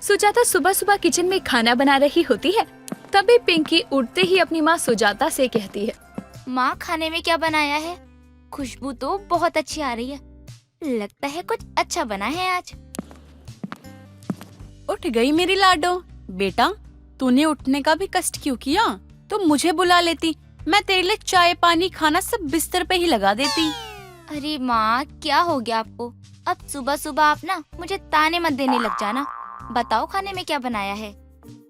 सुजाता सुबह सुबह किचन में खाना बना रही होती है। तभी पिंकी उठते ही अपनी माँ सुजाता से कहती है, माँ खाने में क्या बनाया है? खुशबू तो बहुत अच्छी आ रही है। लगता है कुछ अच्छा बना है आज। उठ गई मेरी लाडो। बेटा, तूने उठने का भी कष्ट क्यों किया? तो मुझे बुला लेती, मैं तेरे लिए चाय पानी खाना सब बिस्तर पे ही लगा देती। अरे माँ, क्या हो गया आपको? अब सुबह सुबह आप ना मुझे ताने मत देने लग जाना। बताओ खाने में क्या बनाया है?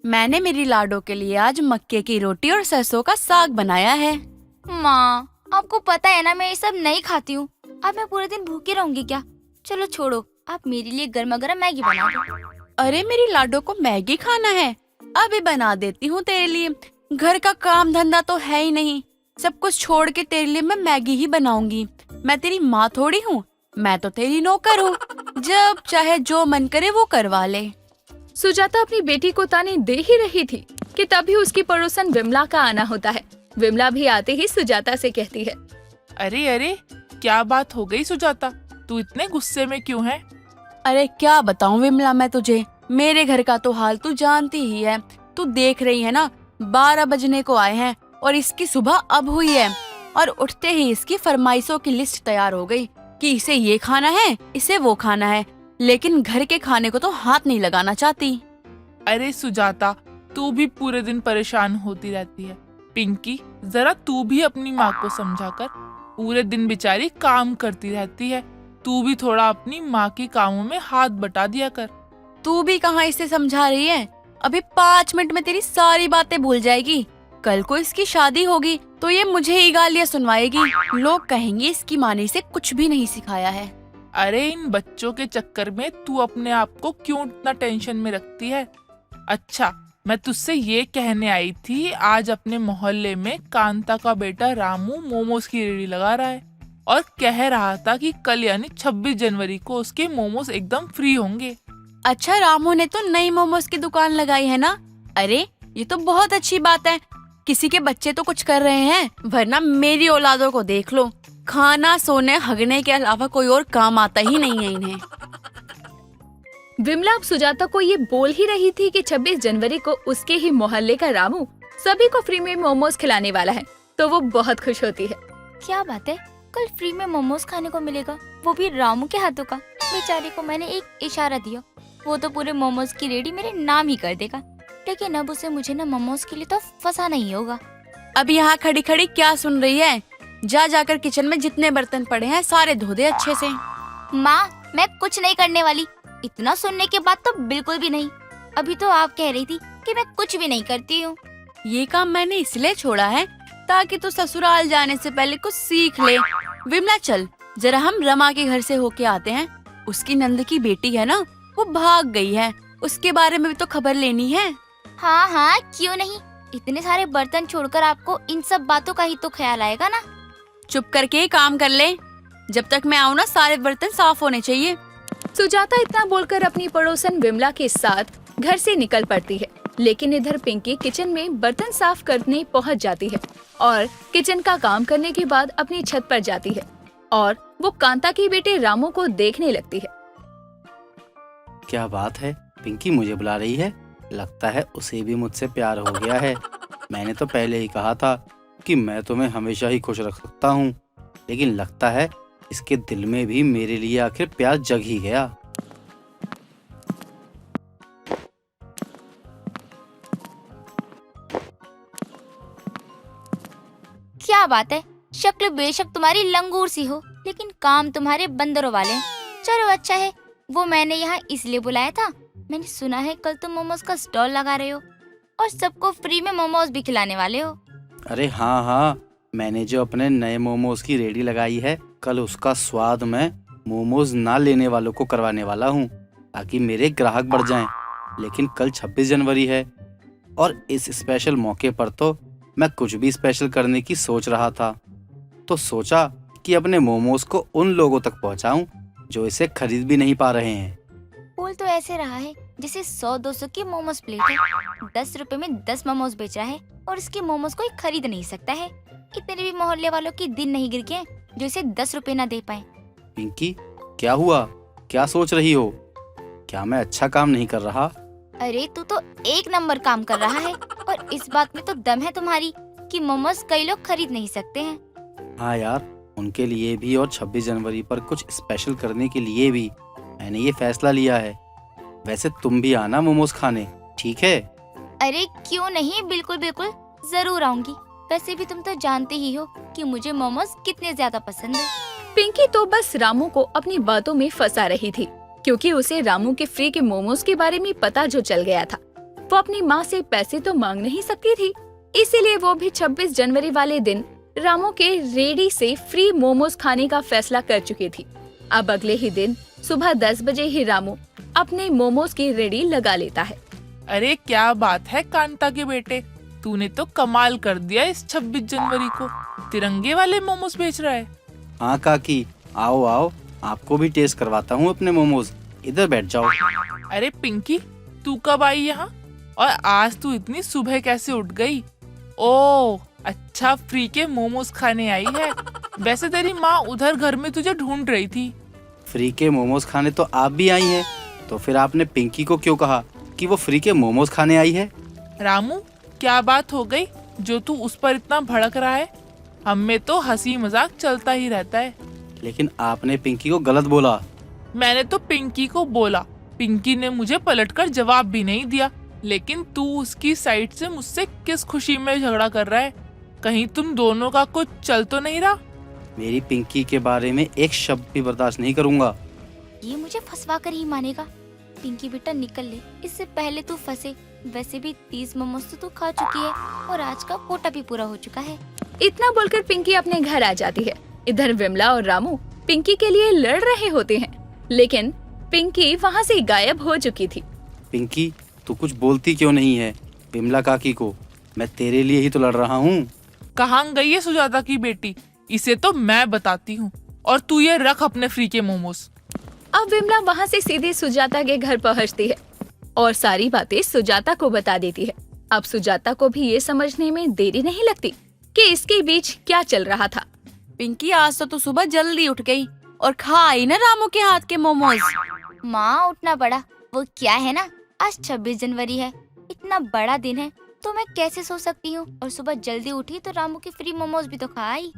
मैंने मेरी लाडो के लिए आज मक्के की रोटी और सरसों का साग बनाया है। माँ, आपको पता है ना मैं ये सब नहीं खाती हूँ। अब मैं पूरे दिन भूखी रहूंगी क्या? चलो छोड़ो, आप मेरे लिए गर्मा गर्म मैगी बना दो। अरे मेरी लाडो को मैगी खाना है, अभी बना देती हूँ तेरे लिए। घर का काम धंधा तो है ही नहीं, सब कुछ छोड़ के तेरे लिए मैं मैगी ही बनाऊंगी। मैं तेरी माँ थोड़ी हूँ, मैं तो तेरी नौकर हूँ। जब चाहे जो मन करे वो करवा ले। सुजाता अपनी बेटी को ताने दे ही रही थी कि तभी उसकी पड़ोसन विमला का आना होता है। विमला भी आते ही सुजाता से कहती है, अरे अरे, क्या बात हो गई सुजाता? तू इतने गुस्से में क्यों है? अरे क्या बताऊं विमला मैं तुझे, मेरे घर का तो हाल तू जानती ही है। तू देख रही है ना, 12 बजने को आए हैं और इसकी सुबह अब हुई है। और उठते ही इसकी फरमाइशों की लिस्ट तैयार हो गई कि इसे ये खाना है, इसे वो खाना है, लेकिन घर के खाने को तो हाथ नहीं लगाना चाहती। अरे सुजाता, तू भी पूरे दिन परेशान होती रहती है। पिंकी, जरा तू भी अपनी माँ को समझा कर। पूरे दिन बेचारी काम करती रहती है, तू भी थोड़ा अपनी माँ के कामों में हाथ बटा दिया कर। तू भी कहाँ इसे समझा रही है? अभी 5 मिनट में तेरी सारी बातें भूल जाएगी। कल को इसकी शादी होगी तो ये मुझे ही गालियाँ सुनवाएगी। लोग कहेंगे इसकी माँ ने इसे कुछ भी नहीं सिखाया है। अरे इन बच्चों के चक्कर में तू अपने आप को क्यों इतना टेंशन में रखती है? अच्छा, मैं तुझसे ये कहने आई थी, आज अपने मोहल्ले में कांता का बेटा रामू मोमोज की रेडी लगा रहा है और कह रहा था कि कल यानी 26 जनवरी को उसके मोमोज एकदम फ्री होंगे। अच्छा, रामू ने तो नई मोमोज की दुकान लगाई है ना? अरे ये तो बहुत अच्छी बात है। किसी के बच्चे तो कुछ कर रहे हैं, वरना मेरी औलादों को देख लो, खाना सोने हगने के अलावा कोई और काम आता ही नहीं है इन्हें। विमला अब सुजाता को ये बोल ही रही थी कि 26 जनवरी को उसके ही मोहल्ले का रामू सभी को फ्री में मोमोज खिलाने वाला है, तो वो बहुत खुश होती है। क्या बात है, कल फ्री में मोमोज खाने को मिलेगा, वो भी रामू के हाथों का। बेचारे को मैंने एक इशारा दिया, वो तो पूरे मोमोज की रेडी मेरे नाम ही कर देगा। लेकिन अब उसे मुझे ना मोमोज के लिए तो फंसाना ही होगा। अब यहाँ खड़ी खड़ी क्या सुन रही है? जाकर किचन में जितने बर्तन पड़े हैं सारे धो दे अच्छे से। माँ, मैं कुछ नहीं करने वाली। इतना सुनने के बाद तो बिल्कुल भी नहीं। अभी तो आप कह रही थी कि मैं कुछ भी नहीं करती हूँ। ये काम मैंने इसलिए छोड़ा है ताकि तू ससुराल जाने से पहले कुछ सीख ले। विमला चल, जरा हम रमा के घर से होके आते हैं। उसकी नंद की बेटी है ना, वो भाग गई है, उसके बारे में भी तो खबर लेनी है। हाँ हाँ, क्यों नहीं। इतने सारे बर्तन छोड़कर आपको इन सब बातों का ही तो ख्याल आएगा ना। चुप करके काम कर ले, जब तक मैं आऊँ ना सारे बर्तन साफ होने चाहिए। सुजाता इतना बोलकर अपनी पड़ोसन विमला के साथ घर से निकल पड़ती है, लेकिन इधर पिंकी किचन में बर्तन साफ करने पहुंच जाती है और किचन का काम करने के बाद अपनी छत पर जाती है और वो कांता के बेटे रामू को देखने लगती है। क्या बात है, पिंकी मुझे बुला रही है? लगता है उसे भी मुझसे प्यार हो गया है। मैंने तो पहले ही कहा था कि मैं तुम्हें हमेशा ही खुश रख सकता हूँ, लेकिन लगता है इसके दिल में भी मेरे लिए आखिर प्यार जग ही गया। क्या बात है, शक्ल बेशक तुम्हारी लंगूर सी हो, लेकिन काम तुम्हारे बंदरों वाले हैं। चलो अच्छा है, वो मैंने यहाँ इसलिए बुलाया था, मैंने सुना है कल तुम मोमोज का स्टॉल लगा रहे हो और सबको फ्री में मोमोज भी खिलाने वाले हो। अरे हाँ हाँ, मैंने जो अपने नए मोमोज की रेडी लगाई है, कल उसका स्वाद मैं मोमोज ना लेने वालों को करवाने वाला हूँ ताकि मेरे ग्राहक बढ़ जाएं। लेकिन कल 26 जनवरी है और इस स्पेशल मौके पर तो मैं कुछ भी स्पेशल करने की सोच रहा था, तो सोचा कि अपने मोमोज को उन लोगों तक पहुँचाऊं जो इसे खरीद भी नहीं पा रहे हैं। बोल तो ऐसे रहा है जैसे 100-200 की मोमोज प्लेट है, 10 रुपए में 10 मोमोज बेच रहा है और इसके मोमोज कोई खरीद नहीं सकता है। इतने भी मोहल्ले वालों की दिन नहीं गिर गए जो इसे 10 रुपए ना दे पाए। पिंकी, क्या हुआ? क्या सोच रही हो? क्या मैं अच्छा काम नहीं कर रहा? अरे तू तो एक नंबर काम कर रहा है, और इस बात में तो दम है तुम्हारी कि मोमोज कई लोग खरीद नहीं सकते हैं। हाँ यार, उनके लिए भी और 26 जनवरी पर कुछ स्पेशल करने के लिए भी मैंने ये फैसला लिया है। वैसे तुम भी आना मोमोज खाने, ठीक है? अरे क्यों नहीं, बिल्कुल बिल्कुल जरूर आऊंगी। वैसे भी तुम तो जानते ही हो कि मुझे मोमोज कितने ज्यादा पसंद है। पिंकी तो बस रामू को अपनी बातों में फंसा रही थी, क्योंकि उसे रामू के फ्री के मोमोज के बारे में पता जो चल गया था। वो अपनी माँ से पैसे तो मांग नहीं सकती थी, इसीलिए वो भी 26 जनवरी वाले दिन रामू के रेडी से फ्री मोमोज खाने का फैसला कर चुकी थी। अब अगले ही दिन सुबह 10 बजे ही रामू अपने मोमोज की रेडी लगा लेता है। अरे क्या बात है कांता के बेटे, तूने तो कमाल कर दिया। इस 26 जनवरी को तिरंगे वाले मोमोज बेच रहा है। हाँ काकी, आओ आओ, आपको भी टेस्ट करवाता हूँ अपने मोमोज। इधर बैठ जाओ। अरे पिंकी, तू कब आई यहाँ? और आज तू इतनी सुबह कैसे उठ गई? ओह अच्छा, फ्री के मोमोज खाने आई है। वैसे तेरी माँ उधर घर में तुझे ढूंढ रही थी। फ्री के मोमोज खाने तो आप भी आई हैं, तो फिर आपने पिंकी को क्यों कहा कि वो फ्री के मोमोज खाने आई है? रामू, क्या बात हो गई जो तू उस पर इतना भड़क रहा है? हम में तो हंसी मजाक चलता ही रहता है। लेकिन आपने पिंकी को गलत बोला। मैंने तो पिंकी को बोला, पिंकी ने मुझे पलटकर जवाब भी नहीं दिया। लेकिन तू उसकी साइड से मुझसे किस खुशी में झगड़ा कर रहा है? कहीं तुम दोनों का कुछ चल तो नहीं रहा? मेरी पिंकी के बारे में एक शब्द भी बर्दाश्त नहीं करूंगा। ये मुझे फंसवा कर ही मानेगा। पिंकी बेटा निकल ले, इससे पहले तू फंसे। वैसे भी 30 मोमोज तो तू खा चुकी है और आज का कोटा भी पूरा हो चुका है। इतना बोलकर पिंकी अपने घर आ जाती है। इधर विमला और रामू पिंकी के लिए लड़ रहे होते हैं, लेकिन पिंकी वहाँ से गायब हो चुकी थी। पिंकी, तू कुछ बोलती क्यों नहीं है विमला काकी को? मैं तेरे लिए ही तो लड़ रहा हूँ। कहाँ गई है सुजाता की बेटी? इसे तो मैं बताती हूँ, और तू ये रख अपने फ्री के मोमोज। अब विमला वहाँ से सीधे सुजाता के घर पहुँचती है और सारी बातें सुजाता को बता देती है। अब सुजाता को भी ये समझने में देरी नहीं लगती कि इसके बीच क्या चल रहा था। पिंकी, आज तो तू सुबह जल्दी उठ गई और खा आई ना रामू के हाथ के मोमोज। माँ उठना पड़ा, वो क्या है ना, आज 26 जनवरी है, इतना बड़ा दिन है, तो मैं कैसे सो सकती हूँ। और सुबह जल्दी उठी तो रामू के फ्री मोमोज भी तो खा आई।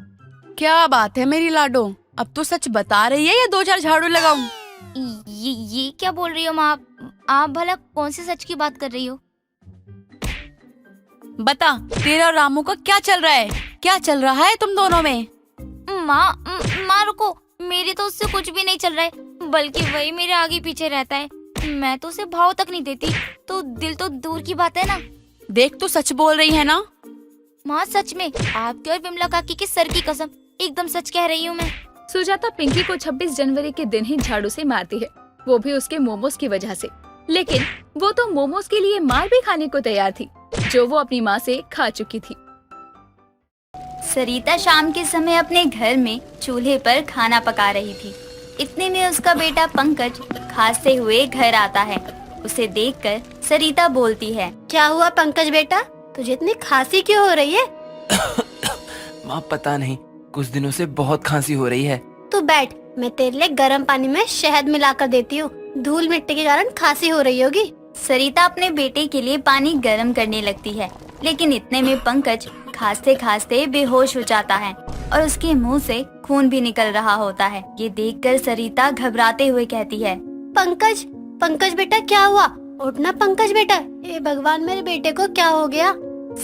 क्या बात है मेरी लाडो, अब तो सच बता रही है या 2-4 झाड़ू लगाऊं? ये क्या बोल रही हो माँ? आप भला कौन से सच की बात कर रही हो? बता, तेरा और रामू का क्या चल रहा है? क्या चल रहा है तुम दोनों में? माँ रुको, मेरे तो उससे कुछ भी नहीं चल रहा है, बल्कि वही मेरे आगे पीछे रहता है। मैं तो उसे भाव तक नहीं देती, तो दिल तो दूर की बात है ना। देख, तू सच बोल रही है ना? माँ सच में, आपके और विमला काकी के सर की कसम, एकदम सच कह रही हूँ मैं। सुजाता पिंकी को 26 जनवरी के दिन ही झाड़ू से मारती है, वो भी उसके मोमोज की वजह से। लेकिन वो तो मोमोज के लिए मार भी खाने को तैयार थी, जो वो अपनी माँ से खा चुकी थी। सरिता शाम के समय अपने घर में चूल्हे पर खाना पका रही थी। इतने में उसका बेटा पंकज खांसते हुए घर आता है। उसे देखकर सरिता बोलती है, क्या हुआ पंकज बेटा, तुझे इतनी खांसी क्यों हो रही है? माँ पता नहीं, कुछ दिनों से बहुत खांसी हो रही है। तू बैठ, मैं तेरे लिए गर्म पानी में शहद मिलाकर देती हूँ। धूल मिट्टी के कारण खांसी हो रही होगी। सरिता अपने बेटे के लिए पानी गर्म करने लगती है, लेकिन इतने में पंकज खांसते खांसते बेहोश हो जाता है और उसके मुंह से खून भी निकल रहा होता है। ये देखकर सरिता घबराते हुए कहती है, पंकज, पंकज बेटा क्या हुआ? उठना पंकज बेटा। हे भगवान, मेरे बेटे को क्या हो गया?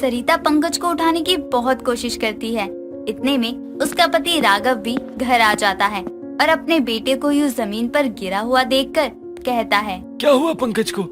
सरिता पंकज को उठाने की बहुत कोशिश करती है। इतने में उसका पति राघव भी घर आ जाता है और अपने बेटे को यूं जमीन पर गिरा हुआ देखकर कहता है, क्या हुआ पंकज को?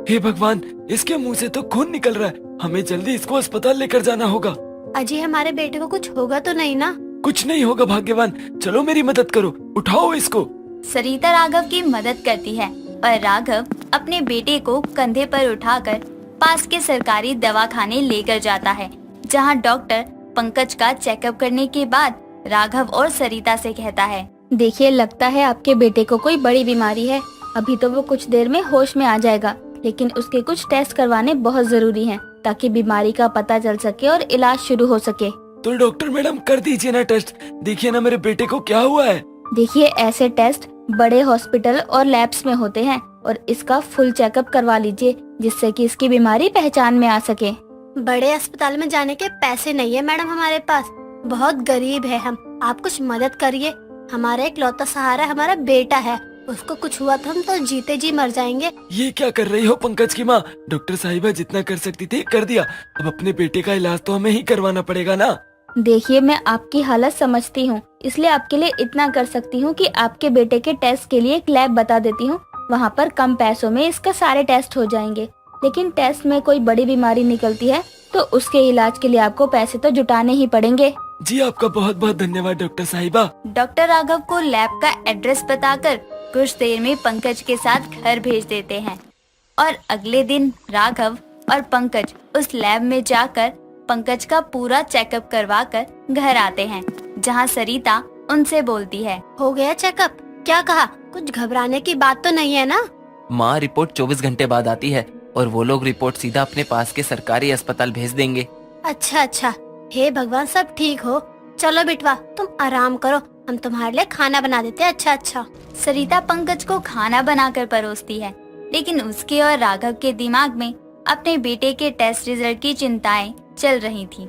हे भगवान, इसके मुंह से तो खून निकल रहा है, हमें जल्दी इसको अस्पताल लेकर जाना होगा। अजी, हमारे बेटे को कुछ होगा तो नहीं ना? कुछ नहीं होगा भाग्यवान, चलो मेरी मदद करो, उठाओ इसको। सरिता राघव की मदद करती है और राघव अपने बेटे को कंधे पर उठाकर पास के सरकारी दवाखाने लेकर जाता है, जहां डॉक्टर पंकज का चेकअप करने के बाद राघव और सरिता से कहता है, देखिए, लगता है आपके बेटे को कोई बड़ी बीमारी है। अभी तो वो कुछ देर में होश में आ जाएगा, लेकिन उसके कुछ टेस्ट करवाने बहुत जरूरी हैं, ताकि बीमारी का पता चल सके और इलाज शुरू हो सके। तो डॉक्टर मैडम कर दीजिए ना टेस्ट, देखिए ना मेरे बेटे को क्या हुआ है। देखिए, ऐसे टेस्ट बड़े हॉस्पिटल और लैब्स में होते हैं और इसका फुल चेकअप करवा लीजिए जिससे कि इसकी बीमारी पहचान में आ सके। बड़े अस्पताल में जाने के पैसे नहीं है मैडम हमारे पास, बहुत गरीब है हम। आप कुछ मदद करिए, हमारा इकलौता सहारा हमारा बेटा है, उसको कुछ हुआ तो हम तो जीते जी मर जाएंगे। ये क्या कर रही हो पंकज की माँ? डॉक्टर साहिबा जितना कर सकती थी कर दिया, अब अपने बेटे का इलाज तो हमें ही करवाना पड़ेगा ना। देखिए, मैं आपकी हालत समझती हूँ, इसलिए आपके लिए इतना कर सकती हूँ कि आपके बेटे के टेस्ट के लिए एक लैब बता देती हूँ। वहाँ पर कम पैसों में इसका सारे टेस्ट हो जाएंगे, लेकिन टेस्ट में कोई बड़ी बीमारी निकलती है तो उसके इलाज के लिए आपको पैसे तो जुटाने ही पड़ेंगे। जी आपका बहुत बहुत धन्यवाद डॉक्टर साहिबा। डॉक्टर राघव को लैब का एड्रेस बताकर कुछ देर में पंकज के साथ घर भेज देते हैं और अगले दिन राघव और पंकज उस लैब में जाकर पंकज का पूरा चेकअप करवाकर घर आते हैं, जहां सरिता उनसे बोलती है, हो गया चेकअप? क्या कहा? कुछ घबराने की बात तो नहीं है ना? माँ, रिपोर्ट 24 घंटे बाद आती है और वो लोग रिपोर्ट सीधा अपने पास के सरकारी अस्पताल भेज देंगे। अच्छा अच्छा, हे भगवान सब ठीक हो। चलो बिटवा तुम आराम करो, हम तुम्हारे लिए खाना बना देते हैं। अच्छा अच्छा। सरिता पंकज को खाना बनाकर परोसती है, लेकिन उसके और राघव के दिमाग में अपने बेटे के टेस्ट रिजल्ट की चिंताएं चल रही थी।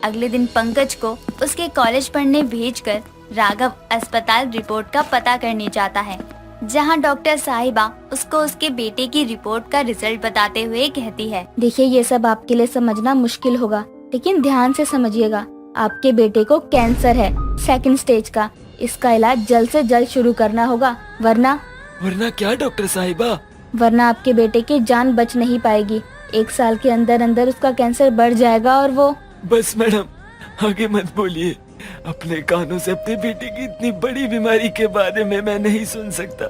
अगले दिन पंकज को उसके कॉलेज पढ़ने भेजकर राघव अस्पताल रिपोर्ट का पता करने जाता है, जहां डॉक्टर साहिबा उसको उसके बेटे की रिपोर्ट का रिजल्ट बताते हुए कहती है, देखिए, ये सब आपके लिए समझना मुश्किल होगा, लेकिन ध्यान से समझिएगा। आपके बेटे को कैंसर है, 2nd स्टेज का। इसका इलाज जल्द से जल्द शुरू करना होगा, वरना क्या डॉक्टर साहिबा? वरना आपके बेटे की जान बच नहीं पाएगी। 1 साल के अंदर अंदर उसका कैंसर बढ़ जाएगा और वो। बस मैडम आगे मत बोलिए, अपने कानों से अपने बेटे की इतनी बड़ी बीमारी के बारे में मैं नहीं सुन सकता।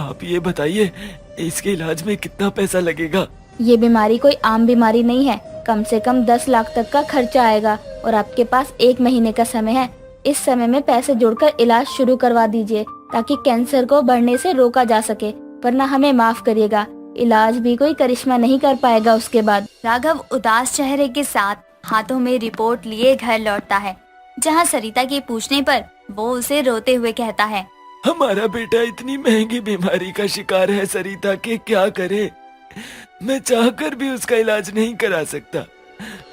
आप ये बताइए इसके इलाज में कितना पैसा लगेगा? ये बीमारी कोई आम बीमारी नहीं है, कम से कम 10 लाख तक का खर्चा आएगा और आपके पास 1 महीने का समय है। इस समय में पैसे जोड़कर इलाज शुरू करवा दीजिए ताकि कैंसर को बढ़ने से रोका जा सके, वरना हमें माफ करिएगा, इलाज भी कोई करिश्मा नहीं कर पाएगा उसके बाद। राघव उदास चेहरे के साथ हाथों में रिपोर्ट लिए घर लौटता है, जहां सरिता के पूछने पर वो उसे रोते हुए कहता है, हमारा बेटा इतनी महंगी बीमारी का शिकार है सरिता, के क्या करे? मैं चाहकर भी उसका इलाज नहीं करा सकता,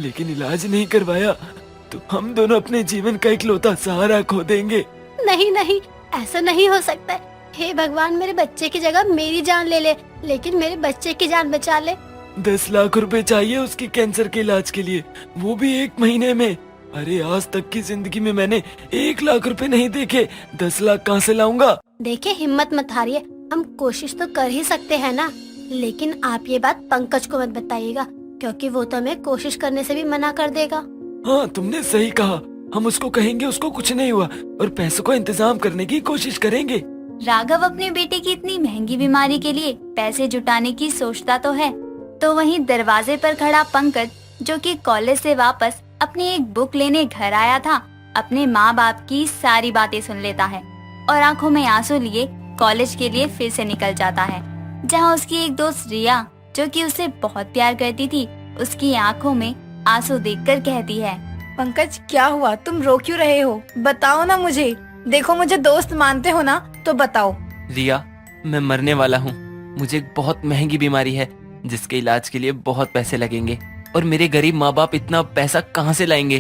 लेकिन इलाज नहीं करवाया तो हम दोनों अपने जीवन का इकलौता सहारा खो देंगे। नहीं नहीं, ऐसा नहीं हो सकता है। हे भगवान, मेरे बच्चे की जगह मेरी जान ले ले, लेकिन मेरे बच्चे की जान बचा ले। 10 लाख रुपए चाहिए उसकी कैंसर के इलाज के लिए, वो भी 1 महीने में। अरे आज तक की जिंदगी में मैंने 1 लाख रुपए नहीं देखे, 10 लाख कहाँ से लाऊंगा? देखिए, हिम्मत मत हारिए, हम कोशिश तो कर ही सकते हैं ना। लेकिन आप ये बात पंकज को मत बताइएगा, क्योंकि वो तो हमें कोशिश करने से भी मना कर देगा। हाँ तुमने सही कहा, हम उसको कहेंगे उसको कुछ नहीं हुआ और पैसों का इंतजाम करने की कोशिश करेंगे। राघव अपने बेटे की इतनी महंगी बीमारी के लिए पैसे जुटाने की सोचता तो है, तो वहीं दरवाजे पर खड़ा पंकज, जो कि कॉलेज से वापस अपनी एक बुक लेने घर आया था, अपने माँ बाप की सारी बातें सुन लेता है और आंखों में आंसू लिए कॉलेज के लिए फिर से निकल जाता है, जहाँ उसकी एक दोस्त रिया, जो कि उसे बहुत प्यार करती थी, उसकी आंखों में आंसू देखकर कहती है, पंकज क्या हुआ? तुम रो क्यों रहे हो? बताओ ना मुझे। देखो मुझे दोस्त मानते हो ना, तो बताओ। रिया, मैं मरने वाला हूँ। मुझे एक बहुत महंगी बीमारी है जिसके इलाज के लिए बहुत पैसे लगेंगे और मेरे गरीब माँ बाप इतना पैसा कहाँ से लाएंगे?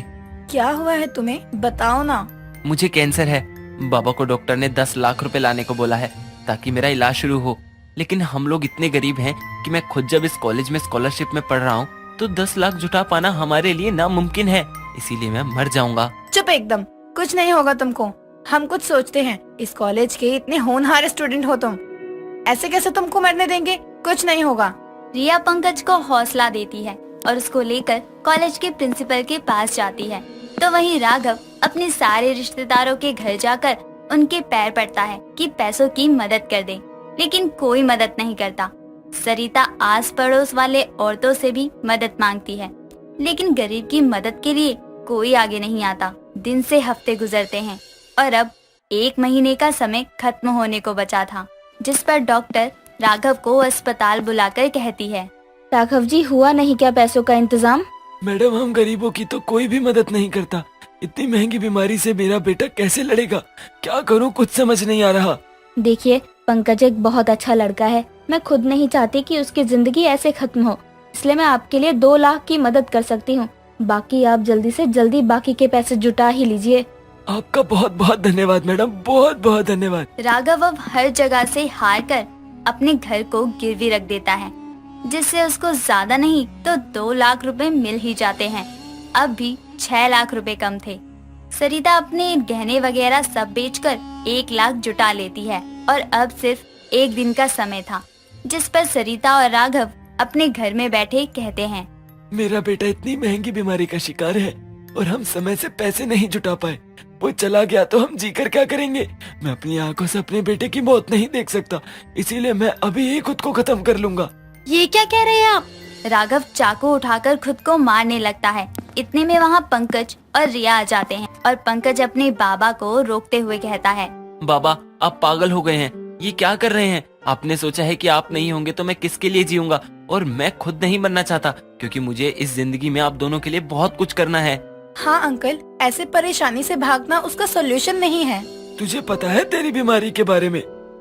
क्या हुआ है तुम्हें? बताओ ना। मुझे कैंसर है। बाबा को डॉक्टर ने 10 लाख रुपए लाने को बोला है ताकि मेरा इलाज शुरू हो, लेकिन हम लोग इतने गरीब हैं कि मैं खुद जब इस कॉलेज में स्कॉलरशिप में पढ़ रहा हूँ तो 10 लाख जुटा पाना हमारे लिए नामुमकिन है, इसीलिए मैं मर जाऊंगा। चुप एकदम, कुछ नहीं होगा तुमको। हम कुछ सोचते हैं, इस कॉलेज के इतने होनहार स्टूडेंट हो तुम, ऐसे कैसे तुमको मरने देंगे? कुछ नहीं होगा। रिया पंकज को हौसला देती है और उसको लेकर कॉलेज के प्रिंसिपल के पास जाती है, तो वहीं राघव अपने सारे रिश्तेदारों के घर जाकर उनके पैर पड़ता है कि पैसों की मदद कर दे, लेकिन कोई मदद नहीं करता। सरिता आस पड़ोस वाले औरतों से भी मदद मांगती है, लेकिन गरीब की मदद के लिए कोई आगे नहीं आता। दिन से हफ्ते गुजरते हैं और अब 1 महीने का समय खत्म होने को बचा था, जिस पर डॉक्टर राघव को अस्पताल बुलाकर कहती है, राघव जी, हुआ नहीं क्या पैसों का इंतजाम? मैडम, हम गरीबों की तो कोई भी मदद नहीं करता। इतनी महंगी बीमारी से मेरा बेटा कैसे लड़ेगा? क्या करूं कुछ समझ नहीं आ रहा। देखिए, पंकज एक बहुत अच्छा लड़का है। मैं खुद नहीं चाहती कि उसकी जिंदगी ऐसे खत्म हो, इसलिए मैं आपके लिए 2 लाख की मदद कर सकती हूँ। बाकी आप जल्दी से जल्दी बाकी के पैसे जुटा ही लीजिए। आपका बहुत बहुत धन्यवाद मैडम, बहुत बहुत धन्यवाद। राघव अब हर जगह से हार कर अपने घर को गिरवी रख देता है, जिससे उसको ज्यादा नहीं तो 2 लाख रुपए मिल ही जाते हैं। अब भी 6 लाख रुपए कम थे। सरिता अपने गहने वगैरह सब बेचकर 1 लाख जुटा लेती है और अब सिर्फ 1 दिन का समय था, जिस पर सरिता और राघव अपने घर में बैठे कहते हैं, मेरा बेटा इतनी महंगी बीमारी का शिकार है और हम समय से पैसे नहीं जुटा पाए। वो चला गया तो हम जीकर क्या करेंगे। मैं अपनी आंखों से अपने बेटे की मौत नहीं देख सकता, इसीलिए मैं अभी ही खुद को खत्म कर लूंगा। ये क्या कह रहे हैं आप? राघव चाकू उठाकर खुद को मारने लगता है। इतने में वहाँ पंकज और रिया आ जाते हैं और पंकज अपने बाबा को रोकते हुए कहता है, बाबा आप पागल हो गए हैं, ये क्या कर रहे हैं? आपने सोचा है कि आप नहीं होंगे तो मैं किसके लिए जीऊंगा, और मैं खुद नहीं मरना चाहता क्योंकि मुझे इस जिंदगी में आप दोनों के लिए बहुत कुछ करना है। हाँ अंकल, ऐसे परेशानी से भागना उसका सोल्यूशन नहीं है। तुझे पता है तेरी बीमारी के बारे में?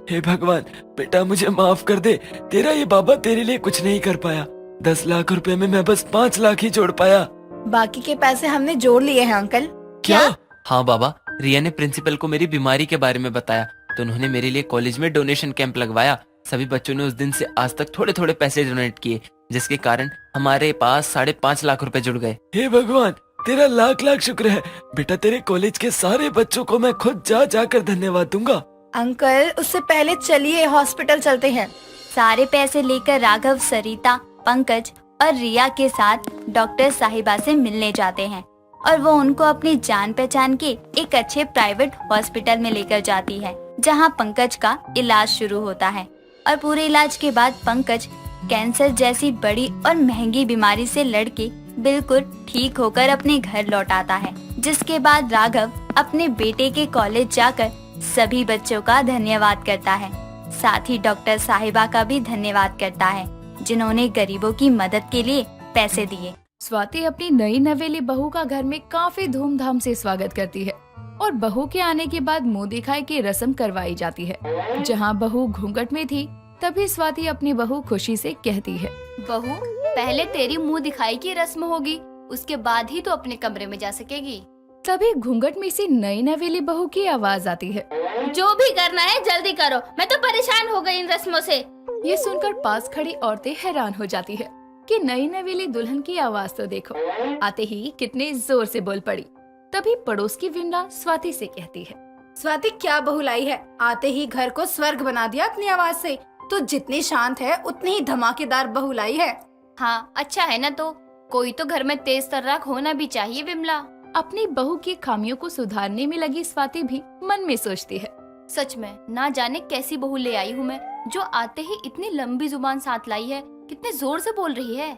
हे भगवान, बेटा मुझे माफ कर दे। तेरा ये बाबा तेरे लिए कुछ नहीं कर पाया। 10 लाख रुपए में मैं बस 5 लाख ही जोड़ पाया। बाकी के पैसे हमने जोड़ लिए हैं अंकल। क्या? हाँ बाबा, रिया ने प्रिंसिपल को मेरी बीमारी के बारे में बताया तो उन्होंने मेरे लिए कॉलेज में डोनेशन कैंप लगवाया। सभी बच्चों ने उस दिन से आज तक थोड़े थोड़े पैसे डोनेट किए, जिसके कारण हमारे पास 5.5 लाख रुपए जुड़ गए। हे भगवान, तेरा लाख लाख शुक्र है। बेटा तेरे कॉलेज के सारे बच्चों को मैं खुद जा जाकर धन्यवाद दूंगा। अंकल उससे पहले चलिए हॉस्पिटल चलते हैं। सारे पैसे लेकर राघव सरिता, पंकज और रिया के साथ डॉक्टर साहिबा से मिलने जाते हैं और वो उनको अपनी जान पहचान के एक अच्छे प्राइवेट हॉस्पिटल में लेकर जाती है, जहां पंकज का इलाज शुरू होता है। और पूरे इलाज के बाद पंकज कैंसर जैसी बड़ी और महंगी बीमारी से लड़के बिल्कुल ठीक होकर अपने घर लौट आता है, जिसके बाद राघव अपने बेटे के कॉलेज जाकर सभी बच्चों का धन्यवाद करता है। साथ ही डॉक्टर साहिबा का भी धन्यवाद करता है, जिन्होंने गरीबों की मदद के लिए पैसे दिए। स्वाति अपनी नई नवेली बहू का घर में काफी धूमधाम से स्वागत करती है और बहू के आने के बाद मुंह दिखाई की रस्म करवाई जाती है। जहां बहू घूंघट में थी, तभी स्वाति अपनी बहू खुशी से कहती है, बहू, पहले तेरी मुंह दिखाई की रस्म होगी, उसके बाद ही तो अपने कमरे में जा सकेगी। तभी घूंघट में से नई नवेली बहू की आवाज आती है, जो भी करना है जल्दी करो, मैं तो परेशान हो गई इन रस्मों से। ये सुनकर पास खड़ी औरतें हैरान हो जाती है कि नई नवेली दुल्हन की आवाज तो देखो। आते ही कितने जोर से बोल पड़ी। तभी पड़ोस की विमला स्वाति से कहती है, स्वाति क्या बहू लाई है, आते ही घर को स्वर्ग बना दिया अपनी आवाज से। तो जितनी शांत है उतनी ही धमाकेदार बहू लाई है। हाँ अच्छा है ना, तो कोई तो घर में तेज तर्राक होना भी चाहिए। विमला अपनी बहू की खामियों को सुधारने में लगी स्वाति भी मन में सोचती है, सच में ना जाने कैसी बहू ले आई हूँ मैं, जो आते ही इतनी लंबी जुबान साथ लाई है, कितने जोर से बोल रही है।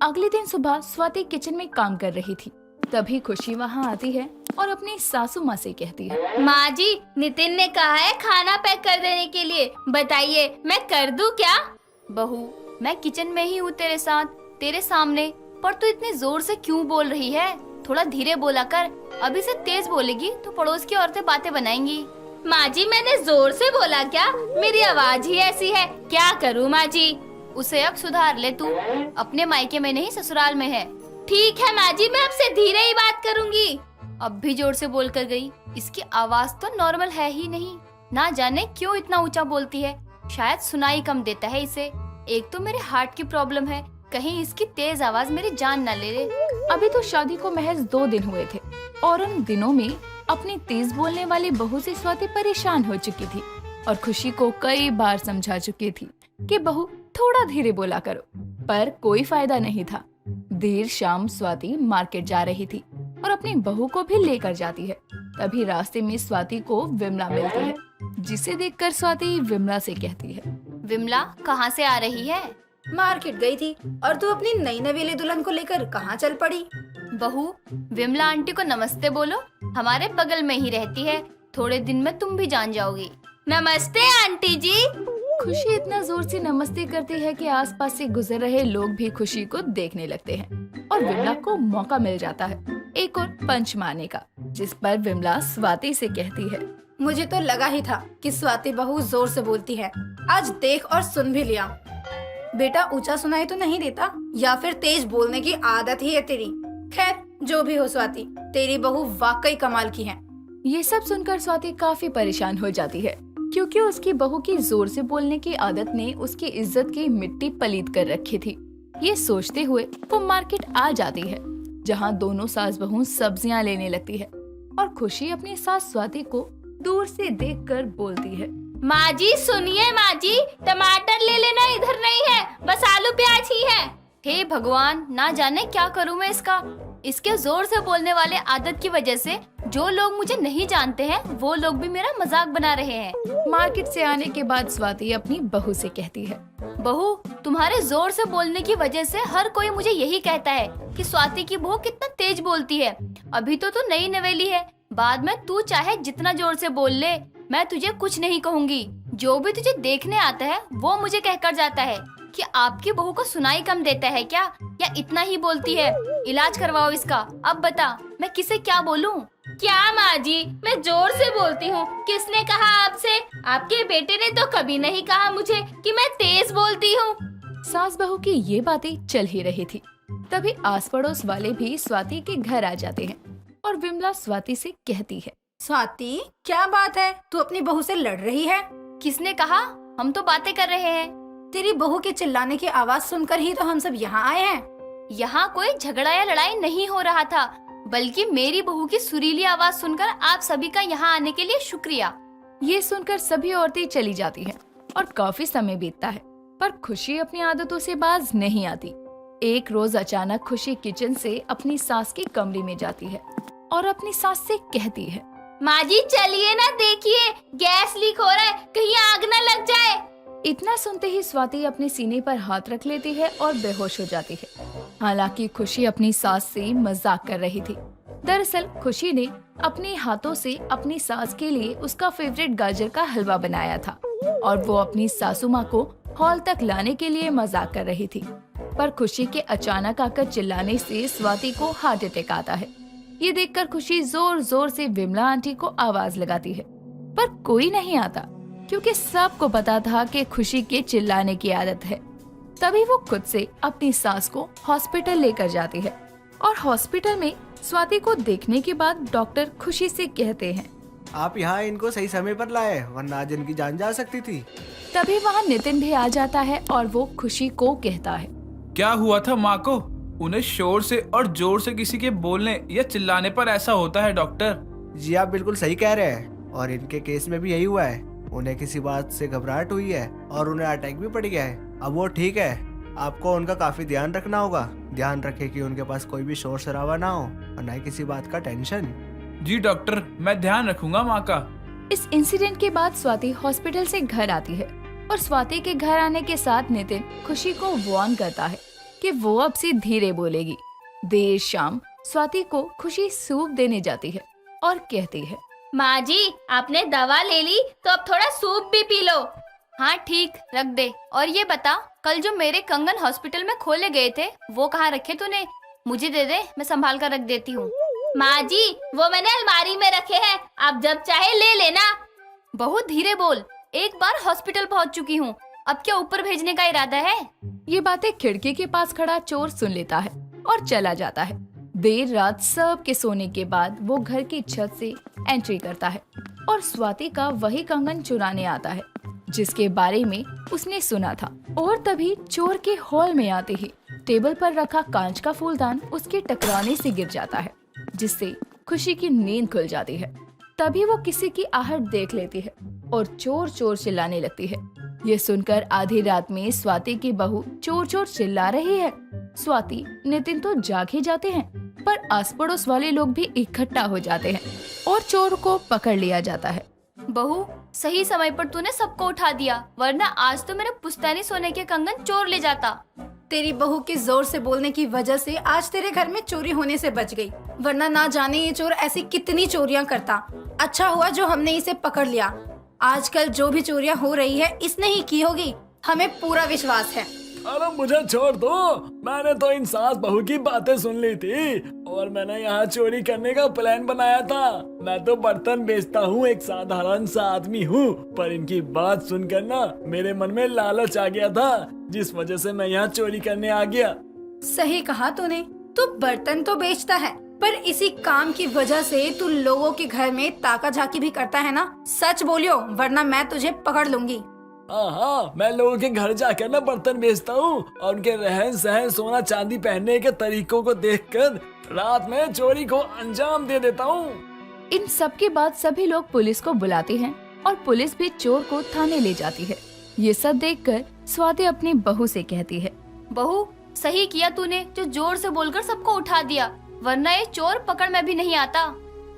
अगले दिन सुबह स्वाति किचन में काम कर रही थी। तभी खुशी वहाँ आती है और अपनी सासू माँ से कहती है, माँ जी, नितिन ने कहा है खाना पैक कर देने के लिए, बताइए मैं कर दूं क्या? बहू, मैं किचन में ही हूँ तेरे साथ, तेरे सामने, पर तू इतने जोर से क्यों बोल रही है? थोड़ा धीरे बोला कर, अभी से तेज बोलेगी तो पड़ोस की औरतें बातें बनाएंगी। माँ जी, मैंने जोर से बोला क्या? मेरी आवाज ही ऐसी है, क्या करूँ माँ जी? उसे अब सुधार ले तू, अपने मायके में नहीं ससुराल में है। ठीक है माँ जी, मैं आपसे धीरे ही बात करूँगी। अब भी जोर से बोल कर गई। इसकी आवाज तो नॉर्मल है ही नहीं, ना जाने क्यों इतना ऊंचा बोलती है। शायद सुनाई कम देता है इसे। एक तो मेरे हार्ट की प्रॉब्लम है, कहीं इसकी तेज आवाज मेरी जान न ले ले। अभी तो शादी को महज 2 दिन हुए थे और उन दिनों में अपनी तेज बोलने वाली बहू से स्वाति परेशान हो चुकी थी और खुशी को कई बार समझा चुकी थी कि बहू थोड़ा धीरे बोला करो, पर कोई फायदा नहीं था। देर शाम स्वाति मार्केट जा रही थी और अपनी बहू को भी लेकर जाती है। तभी रास्ते में स्वाति को विमला मिलती है, जिसे देखकर स्वाति विमला से कहती है, विमला कहाँ से आ रही है? मार्केट गई थी, और तू अपनी नई नवेली दुल्हन को लेकर कहाँ चल पड़ी? बहू, विमला आंटी को नमस्ते बोलो, हमारे बगल में ही रहती है, थोड़े दिन में तुम भी जान जाओगी। नमस्ते आंटी जी। खुशी इतना जोर से नमस्ते करती है कि आसपास से गुजर रहे लोग भी खुशी को देखने लगते हैं और विमला को मौका मिल जाता है एक और पंच मारने का, जिस पर विमला स्वाति से कहती है, मुझे तो लगा ही था कि स्वाति बहू जोर से बोलती है। आज देख और सुन भी लिया। बेटा ऊंचा सुनाई तो नहीं देता, या फिर तेज बोलने की आदत ही है तेरी। खैर जो भी हो स्वाति, तेरी बहू वाकई कमाल की है। ये सब सुनकर स्वाति काफी परेशान हो जाती है, क्योंकि उसकी बहू की जोर से बोलने की आदत ने उसकी इज्जत की मिट्टी पलीत कर रखी थी। ये सोचते हुए वो मार्केट आ जाती है, जहाँ दोनों सास बहू सब्जियाँ लेने लगती है और खुशी अपनी सास स्वाति को दूर से देखकर बोलती है, माँ जी सुनिए, माँ जी टमाटर ले लेना, इधर नहीं है, बस आलू प्याज ही है। हे भगवान, ना जाने क्या करूँ मैं इसका। इसके जोर से बोलने वाले आदत की वजह से जो लोग मुझे नहीं जानते हैं वो लोग भी मेरा मजाक बना रहे हैं। मार्केट से आने के बाद स्वाति अपनी बहू से कहती है, बहू तुम्हारे जोर से बोलने की वजह से हर कोई मुझे यही कहता है कि स्वाति की बहू कितना तेज बोलती है। अभी तो तू नई नवेली है, बाद में तू चाहे जितना जोर से बोल ले, मैं तुझे कुछ नहीं कहूँगी। जो भी तुझे देखने आता है वो मुझे कहकर जाता है कि आपकी बहू को सुनाई कम देता है क्या, या इतना ही बोलती है। इलाज करवाओ इसका। अब बता मैं किसे क्या बोलूं? क्या माँ जी, मैं जोर से बोलती हूँ। किसने कहा आपसे? आपके बेटे ने तो कभी नहीं कहा मुझे कि मैं तेज बोलती हूँ। सास बहू की ये बातें चल ही रही थी। तभी आस पड़ोस वाले भी स्वाति के घर आ जाते हैं और विमला स्वाति से कहती है, स्वाति क्या बात है, तू अपनी बहू से लड़ रही है? किसने कहा? हम तो बातें कर रहे हैं। तेरी बहू के चिल्लाने की आवाज सुनकर ही तो हम सब यहाँ आए हैं। यहाँ कोई झगड़ा या लड़ाई नहीं हो रहा था, बल्कि मेरी बहू की सुरीली आवाज सुनकर आप सभी का यहाँ आने के लिए शुक्रिया। ये सुनकर सभी औरतें चली जाती हैं और काफी समय बीतता है, पर खुशी अपनी आदतों से बाज नहीं आती। एक रोज अचानक खुशी किचन से अपनी सास के कमरे में जाती है और अपनी सास से कहती है, माँ जी चलिए ना, देखिए गैस लीक हो रहा है, कहीं आग न लग जाए। इतना सुनते ही स्वाति अपने सीने पर हाथ रख लेती है और बेहोश हो जाती है। हालांकि खुशी अपनी सास से मजाक कर रही थी। दरअसल खुशी ने अपने हाथों से अपनी सास के लिए उसका फेवरेट गाजर का हलवा बनाया था और वो अपनी सासू माँ को हॉल तक लाने के लिए मजाक कर रही थी। पर खुशी के अचानक आकर चिल्लाने से स्वाति को हार्ट अटैक आता है। ये देखकर खुशी जोर जोर से विमला आंटी को आवाज लगाती है, पर कोई नहीं आता, क्योंकि सबको पता था कि खुशी के चिल्लाने की आदत है। तभी वो खुद से अपनी सास को हॉस्पिटल लेकर जाती है और हॉस्पिटल में स्वाति को देखने के बाद डॉक्टर खुशी से कहते हैं, आप यहाँ इनको सही समय पर लाए, वरना आज इनकी जान जा सकती थी। तभी वहाँ नितिन भी आ जाता है और वो खुशी को कहता है, क्या हुआ था माँ को? उन्हें शोर से और जोर से किसी के बोलने या चिल्लाने पर ऐसा होता है डॉक्टर। जी आप बिल्कुल सही कह रहे हैं, और इनके केस में भी यही हुआ है। उन्हें किसी बात से घबराहट हुई है और उन्हें अटैक भी पड़ गया है। अब वो ठीक है, आपको उनका काफी ध्यान रखना होगा। ध्यान रखें कि उनके पास कोई भी शोर शराबा ना हो और न ही किसी बात का टेंशन। जी डॉक्टर, मैं ध्यान रखूंगा माँ का। इस इंसिडेंट के बाद स्वाति हॉस्पिटल से घर आती है और स्वाति के घर आने के साथ नितिन खुशी को वार्न करता है कि वो अब से धीरे बोलेगी। देर शाम स्वाति को खुशी सूप देने जाती है और कहती है, माँ जी आपने दवा ले ली तो अब थोड़ा सूप भी पी लो। हाँ ठीक, रख दे। और ये बता, कल जो मेरे कंगन हॉस्पिटल में खोले गए थे वो कहाँ रखे तूने? मुझे दे दे, मैं संभाल कर रख देती हूँ। माँ जी वो मैंने अलमारी में रखे हैं, आप जब चाहे ले लेना। बहुत धीरे बोल, एक बार हॉस्पिटल पहुँच चुकी हूँ, अब क्या ऊपर भेजने का इरादा है? ये बातें खिड़की के पास खड़ा चोर सुन लेता है और चला जाता है। देर रात सब के सोने के बाद वो घर की छत से एंट्री करता है और स्वाति का वही कंगन चुराने आता है जिसके बारे में उसने सुना था। और तभी चोर के हॉल में आते ही टेबल पर रखा कांच का फूलदान उसके टकराने से गिर जाता है, जिससे खुशी की नींद खुल जाती है। तभी वो किसी की आहट देख लेती है और चोर चोर चिल्लाने लगती है। ये सुनकर आधी रात में स्वाति की बहू चोर चोर चिल्ला रही है। स्वाति, नितिन तो जाग ही जाते हैं, पर आस पड़ोस वाले लोग भी इकट्ठा हो जाते हैं और चोर को पकड़ लिया जाता है। बहू सही समय पर तूने सबको उठा दिया, वरना आज तो मेरे पुश्तैनी सोने के कंगन चोर ले जाता। तेरी बहू के जोर से बोलने की वजह से आज तेरे घर में चोरी होने से बच गई, वरना ना जाने ये चोर ऐसी कितनी चोरियां करता। अच्छा हुआ जो हमने इसे पकड़ लिया। आजकल जो भी चोरियां हो रही है इसने ही की होगी, हमें पूरा विश्वास है। अरे मुझे छोड़ दो, मैंने तो इन सास बहू की बातें सुन ली थी और मैंने यहाँ चोरी करने का प्लान बनाया था। मैं तो बर्तन बेचता हूँ, एक साधारण सा आदमी हूँ, पर इनकी बात सुनकर ना मेरे मन में लालच आ गया था, जिस वजह से मैं यहाँ चोरी करने आ गया। सही कहा तूने। तू बर्तन तो बेचता है, पर इसी काम की वजह से तू लोगों के घर में ताका झाकी भी करता है ना। सच बोलियो, वरना मैं तुझे पकड़ लूंगी। हाँ, मैं लोगों के घर जाकर ना बर्तन बेचता हूँ और उनके रहन सहन, सोना चांदी पहनने के तरीकों को देखकर रात में चोरी को अंजाम दे देता हूँ। इन सब के बाद सभी लोग पुलिस को बुलाते हैं और पुलिस भी चोर को थाने ले जाती है। ये सब देखकर स्वाति अपनी बहू से कहती है, बहू सही किया तूने जो जोर से बोलकर सबको उठा दिया, वरना ये चोर पकड़ में भी नहीं आता।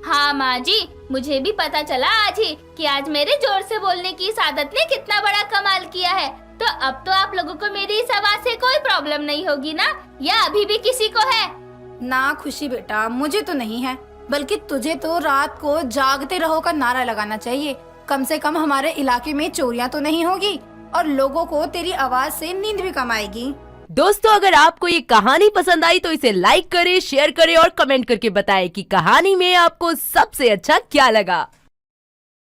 हाँ माँ जी, मुझे भी पता चला आज ही कि आज मेरे जोर से बोलने की इस आदत ने कितना बड़ा कमाल किया है। तो अब तो आप लोगों को मेरी इस आवाज से कोई प्रॉब्लम नहीं होगी ना, या अभी भी किसी को है? ना खुशी बेटा, मुझे तो नहीं है, बल्कि तुझे तो रात को जागते रहो का नारा लगाना चाहिए। कम से कम हमारे इलाके में चोरियां तो नहीं होगी और लोगों को तेरी आवाज से नींद भी कम आएगी। दोस्तों, अगर आपको ये कहानी पसंद आई तो इसे लाइक करें, शेयर करें और कमेंट करके बताएं कि कहानी में आपको सबसे अच्छा क्या लगा।